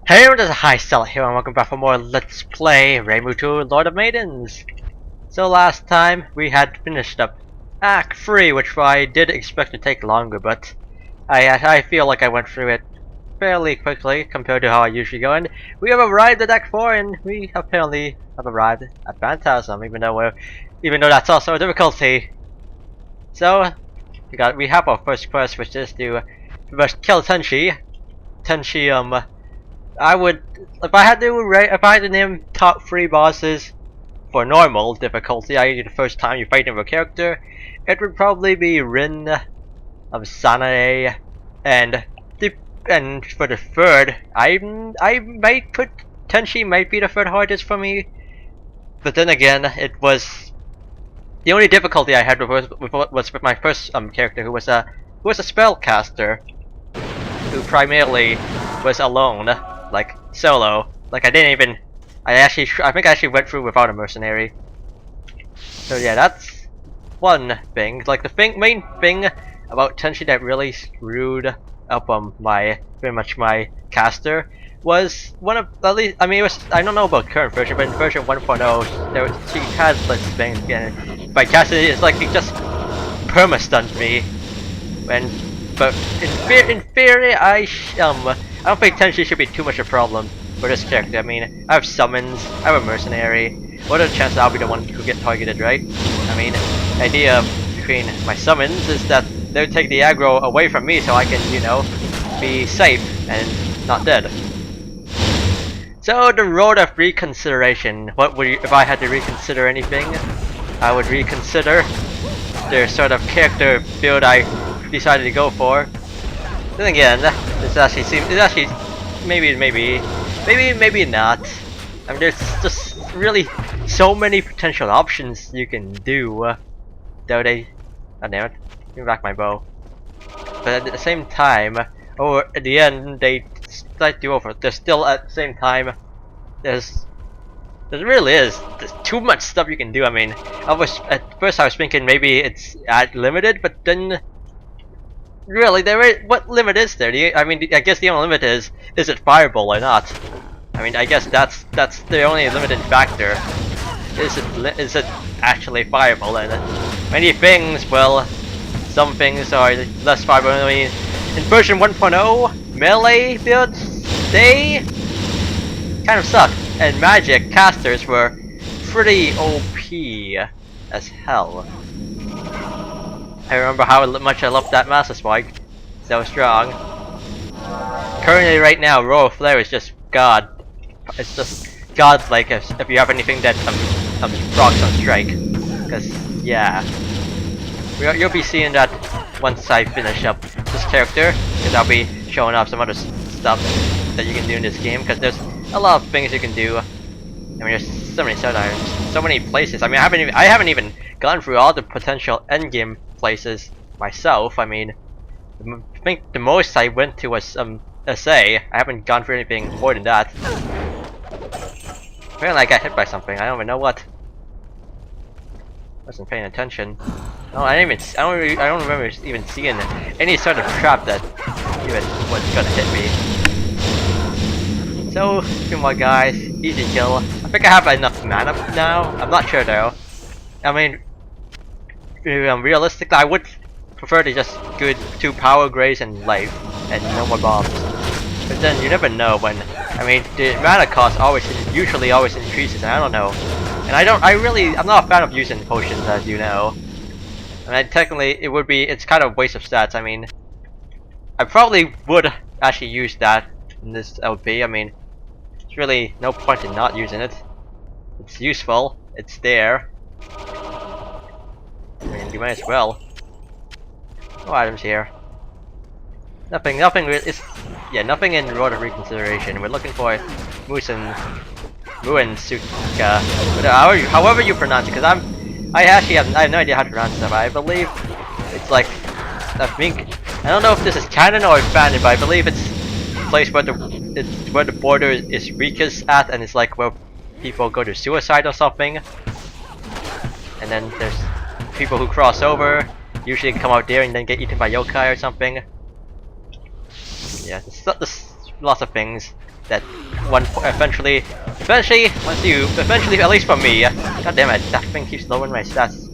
Hey everyone, this is HighZealot here and welcome back for more Let's Play Reimu 2 Lord of Maidens. So last time we had finished up Act 3, which I did expect to take longer, but I feel like I went through it fairly quickly compared to how I usually go, and we have arrived at Act 4 and we apparently have arrived at Phantasm, even though that's also a difficulty. So we have our first quest, which is to first kill Tenshi. I would, if I had to name top 3 bosses for normal difficulty, i.e. the first time you fight him with a character, it would probably be Rin, Sanae, and for the third, I might put Tenshi might be the third hardest for me, but then again, it was the only difficulty I had was with my first character, who was a spellcaster, who primarily was alone, like solo. Like I think I actually went through without a mercenary. So yeah, that's one thing. Like the main thing about Tenshi that really screwed up pretty much my caster was one of, at least, I mean, it was, I don't know about current version, but in version 1.0 she had this thing again. My caster is like, it just perma-stunned me but in theory, I don't think Tenshi should be too much a problem for this character. I mean, I have summons, I have a mercenary. What are the chances I'll be the one who get targeted, right? I mean, the idea between my summons is that they would take the aggro away from me so I can, you know, be safe and not dead. So the road of reconsideration. What would if I had to reconsider anything? I would reconsider the sort of character build I decided to go for. Then again, maybe not. I mean, there's just really so many potential options you can do. Though oh damn it, give me back my bow. But at the same time, or at the end, they slightly over. There's still at the same time, there's too much stuff you can do. I mean, at first I was thinking maybe it's limited, but then really, what limit is there? I mean, I guess the only limit is it fireable or not? I mean, I guess that's the only limiting factor. Is it actually fireable? And many things, well, some things are less fireable. I mean, in version 1.0, melee builds, they kind of suck, and magic casters were pretty OP as hell. I remember how much I loved that Master Spike. So strong. Currently, right now, Royal Flare is just God. It's just God-like if you have anything that procs on strike. Because yeah, you'll be seeing that once I finish up this character. Because I'll be showing off some other stuff that you can do in this game. Because there's a lot of things you can do. I mean, there's so many setups, so many places. I mean, I haven't even gone through all the potential endgame places myself. I mean, I think the most I went to was SA. I haven't gone through anything more than that. Apparently I got hit by something. I don't even know what. Wasn't paying attention. No, I don't remember even seeing any sort of trap that even was gonna hit me. So, 2 more guys, easy kill. I think I have enough mana now. I'm not sure though. I mean, realistically, I would prefer to just do 2 power grays and life, and no more bombs. But then you never know when. I mean, the mana cost usually always increases, and I don't know. And I'm not a fan of using potions, as you know. And technically, it's kind of a waste of stats. I mean, I probably would actually use that in this LP. I mean, there's really no point in not using it. It's useful. It's there. I mean, you might as well. No items here. Nothing really is. Yeah, nothing in Road of Reconsideration. We're looking for Muin Suka. However you pronounce it, because I have no idea how to pronounce it. But I believe it's like, I don't know if this is canon or canon, but I believe it's a place where the border is weakest at, and it's like where people go to suicide or something. And then there's people who cross over, usually come out there and then get eaten by yokai or something. Yeah, there's lots of things. that eventually, at least for me, god damn it, that thing keeps lowering my stats.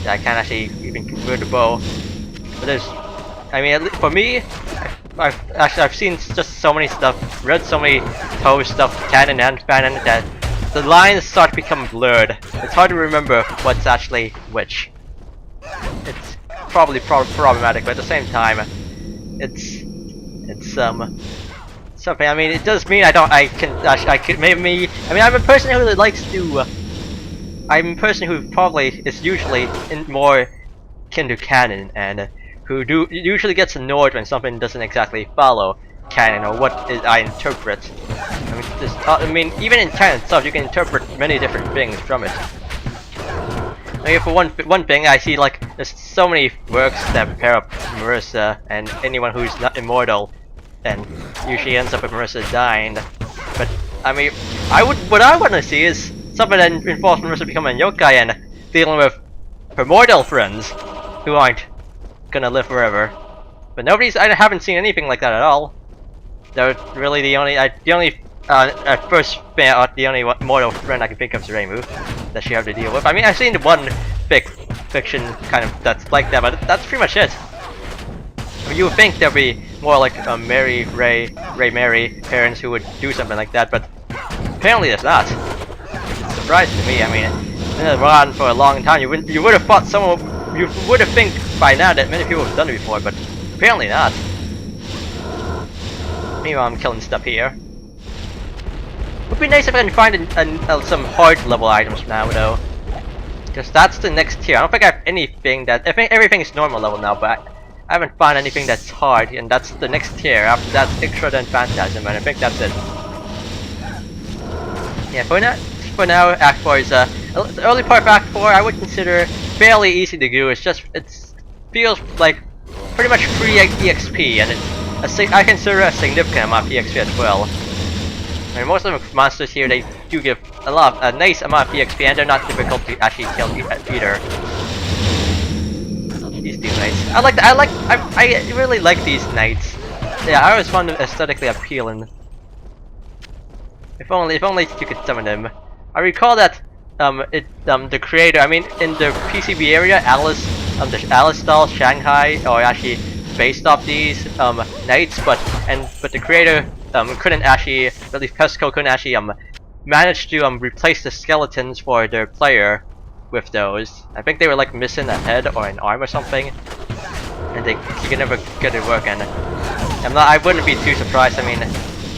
I can't actually even convert the bow. But there's, I mean, at least for me, I've seen just so many stuff, read so many Touhou stuff, canon and fanon, that the lines start to become blurred. It's hard to remember what's actually which. It's probably problematic, but at the same time, it's something. I mean, it does mean I'm a person who likes to. I'm a person who probably is usually more akin to canon and who usually gets annoyed when something doesn't exactly follow canon or what I interpret. I mean, even in canon itself, you can interpret many different things from it. I mean, for one thing, I see like there's so many works that pair up Marissa, and anyone who's not immortal, and usually ends up with Marissa dying. But I mean, what I want to see is something that involves Marissa becoming a yokai and dealing with her mortal friends who aren't gonna live forever. But I haven't seen anything like that at all. They're really the only mortal friend I can think of is Reimu that she have to deal with. I mean, I've seen one fiction kind of that's like that, but that's pretty much it. I mean, you would think there'd be more like Mary parents who would do something like that, but apparently there's not. It's surprising to me. I mean, it's been around for a long time. You would have thought you would have think by now that many people have done it before, but apparently not. Meanwhile, I'm killing stuff here. Would be nice if I can find some hard level items now, though, because that's the next tier. I don't think I have anything that. I think everything is normal level now, but I haven't found anything that's hard, and that's the next tier. After that, extra then Phantasm, and I think that's it. Yeah, for now, Act 4 is the early part of Act 4. I would consider fairly easy to do. It feels like pretty much free EXP, and I consider a significant amount of EXP as well. I mean, most of the monsters here, they do give a nice amount of EXP, and they're not difficult to actually kill either. These two knights. I really like these knights. Yeah, I always found them aesthetically appealing. If only you could summon them. I recall that the creator, I mean, in the PCB area, Alice, the Alice style Shanghai, or actually based off these knights, but the creator couldn't actually, at least Pesco couldn't actually manage to replace the skeletons for their player with those. I think they were like missing a head or an arm or something, and you can never get it working. I wouldn't be too surprised. I mean,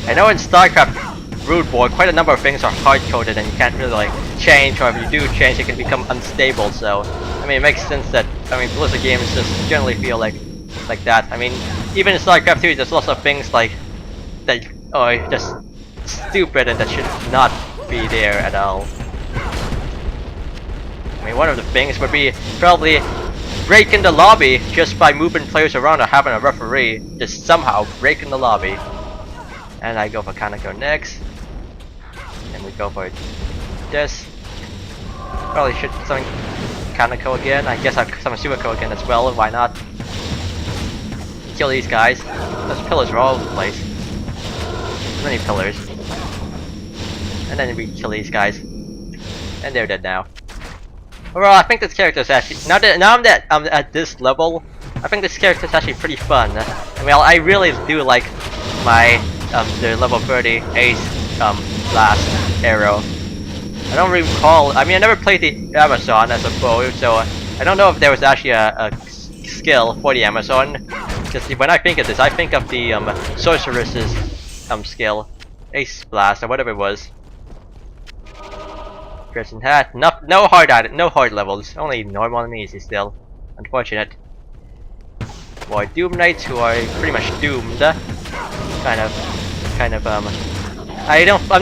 I know in StarCraft Brood War quite a number of things are hard-coded and you can't really like change, or if you do change it can become unstable, so I mean it makes sense that Blizzard games just generally feel like that. I mean, even in StarCraft 2 there's lots of things like that are just stupid and that should not be there at all. I mean, one of the things would be probably breaking the lobby just by moving players around or having a referee just somehow breaking the lobby. And I go for Kaneko next. And we go for this. Probably should summon Kaneko again. I guess I'll summon Suiko again as well, why not? Kill these guys. Those pillars are all over the place. Too many pillars. And then we kill these guys. And they're dead now. Overall, I think this character is actually, now that I'm at this level, I think this character is actually pretty fun. I mean, I really do like my the level 30 Ace Blast arrow. I don't recall. I mean, I never played the Amazon as a bow, so I don't know if there was actually a skill for the Amazon. Because when I think of this, I think of the sorceress's skill, Ace Blast or whatever it was. Person hat. No hard levels. Only normal and easy still. Unfortunate. For Doom Knights who are pretty much doomed. I'm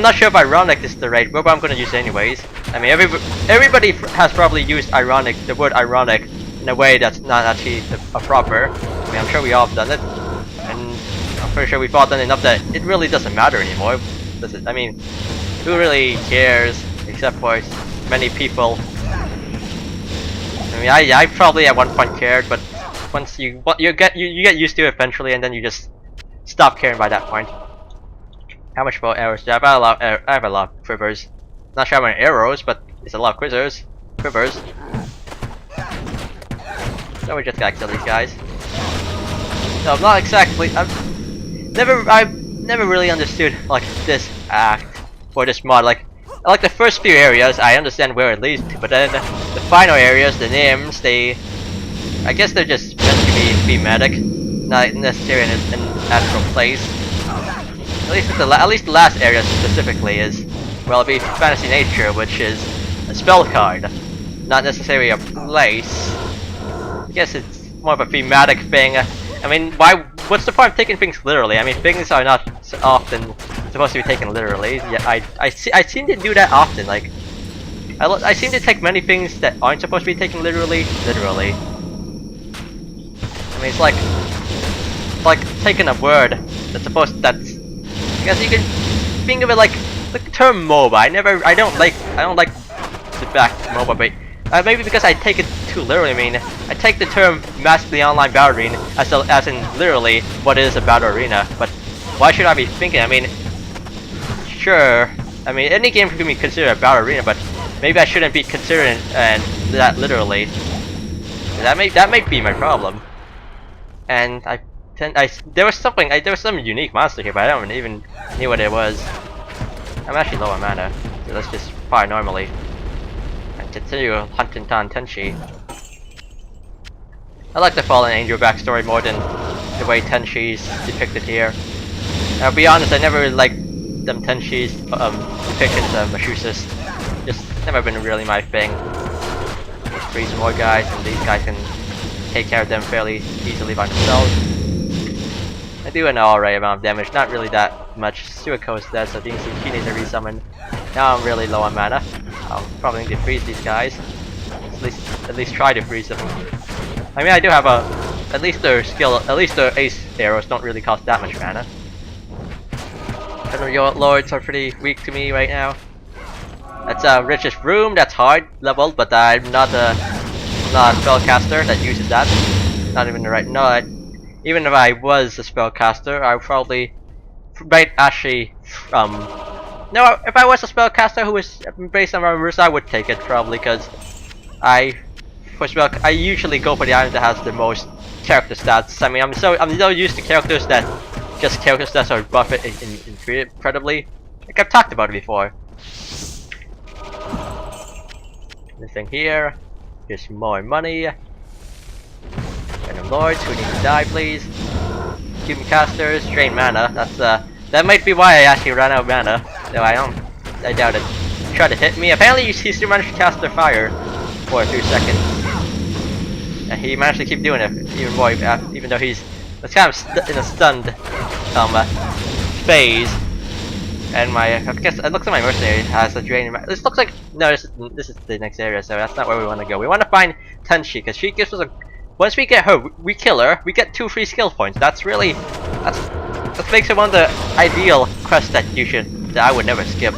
not sure if ironic is the right word, but I'm gonna use it anyways. I mean, everybody has probably used the word ironic in a way that's not actually a proper. I mean, I'm sure we all have done it, and I'm pretty sure we've all done enough that it really doesn't matter anymore. Does it? I mean, who really cares? Except for many people. I mean, I probably at one point cared, but once you get used to it eventually, and then you just stop caring by that point. How much more arrows do I have? I have a lot of quivers. Not sure how many arrows, but it's a lot of quivers. So we just gotta kill these guys. No, I'm not exactly. I've never really understood like this act for this mod. Like the first few areas, I understand where it leads to, but then the final areas, the names, I guess they're just meant to be thematic, not necessarily in an actual place. At least the last area specifically is, well, it'd be fantasy nature, which is a spell card, not necessarily a place. I guess it's more of a thematic thing. I mean, what's the point of taking things literally? I mean, things are not so often supposed to be taken literally. Yeah, I seem to do that often. Like, I seem to take many things that aren't supposed to be taken literally. I mean, it's like taking a word that's. I guess you can think of it like the term MOBA. I don't like the fact MOBA, but maybe because I take it too literally. I mean, I take the term massively online battle arena as in literally what is a battle arena. But why should I be thinking? I mean, sure. I mean, any game can be considered a battle arena, but maybe I shouldn't be considering that literally. That may be my problem. And there was some unique monster here, but I don't even knew what it was. I'm actually low on mana, so let's just fire normally and continue hunting down Tenchi. I like the Fallen Angel backstory more than the way Tenshi's depicted here. I'll be honest, I never really liked them Tenshi's depictions of Mashusis. Just never been really my thing. Let's freeze more guys, and these guys can take care of them fairly easily by themselves. I do an alright amount of damage, not really that much. Suiko's dead, so she needs a resummon. Now I'm really low on mana. I'll probably need to freeze these guys. At least try to freeze them. I mean, I do have at least their ace arrows don't really cost that much mana. And your lords are pretty weak to me right now. That's richest room. That's hard leveled, but I'm not a spellcaster that uses that. Not even the right. No, even if I was a spellcaster, I probably might actually no. If I was a spellcaster who was based on Reimu, I would take it probably, because I usually go for the item that has the most character stats. I mean, I'm so used to characters that character stats are buff it incredibly. Like I've talked about it before. Anything here? Here's more money. Random lords who need to die, please. Human casters, drain mana. That might be why I actually ran out of mana. No, I doubt it. Try to hit me. Apparently, he still managed to cast their fire for a few seconds. And he managed to keep doing it even more, even though he's kind of in a stunned phase. And I guess it looks like my mercenary has a drain. This looks like this is the next area, so that's not where we want to go. We want to find Tenchi, because she gives us once we get her, we kill her, we get 2 free skill points. That makes it one of the ideal quests that I would never skip.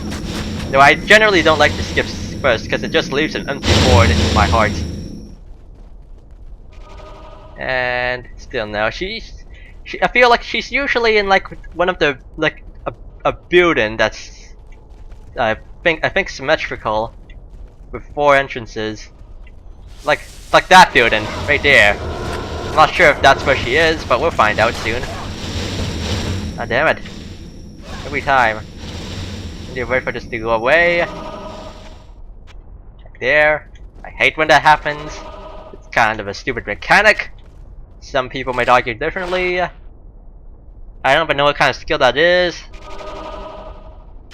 Though I generally don't like to skip first, because it just leaves an empty void in my heart. And still no, I feel like she's usually in like one of the a building that's I think symmetrical with 4 entrances, like that building right there. I'm not sure if that's where she is, but we'll find out soon. Ah, damn it! Every time. I need to wait for this to go away. Check there. I hate when that happens. It's kind of a stupid mechanic. Some people might argue differently. I don't even know what kind of skill that is.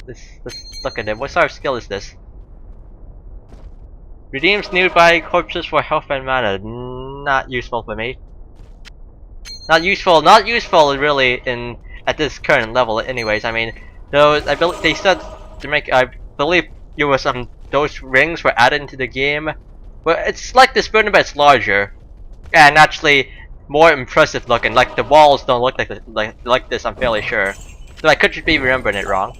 Let's look at it. What sort of skill is this? Redeems nearby corpses for health and mana. Not useful for me. Not useful really at this current level anyways. I mean, they said to make, I believe there was those rings were added into the game. Well, it's like this building, but it's larger. And actually more impressive looking. Like the walls don't look like this, I'm fairly sure. So I could just be remembering it wrong.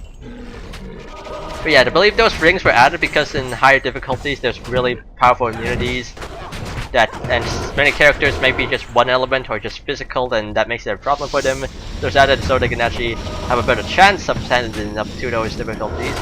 But yeah, I believe those rings were added because in higher difficulties there's really powerful immunities and many characters may be just one element or just physical, and that makes it a problem for them. There's added so they can actually have a better chance of standing up to those difficulties.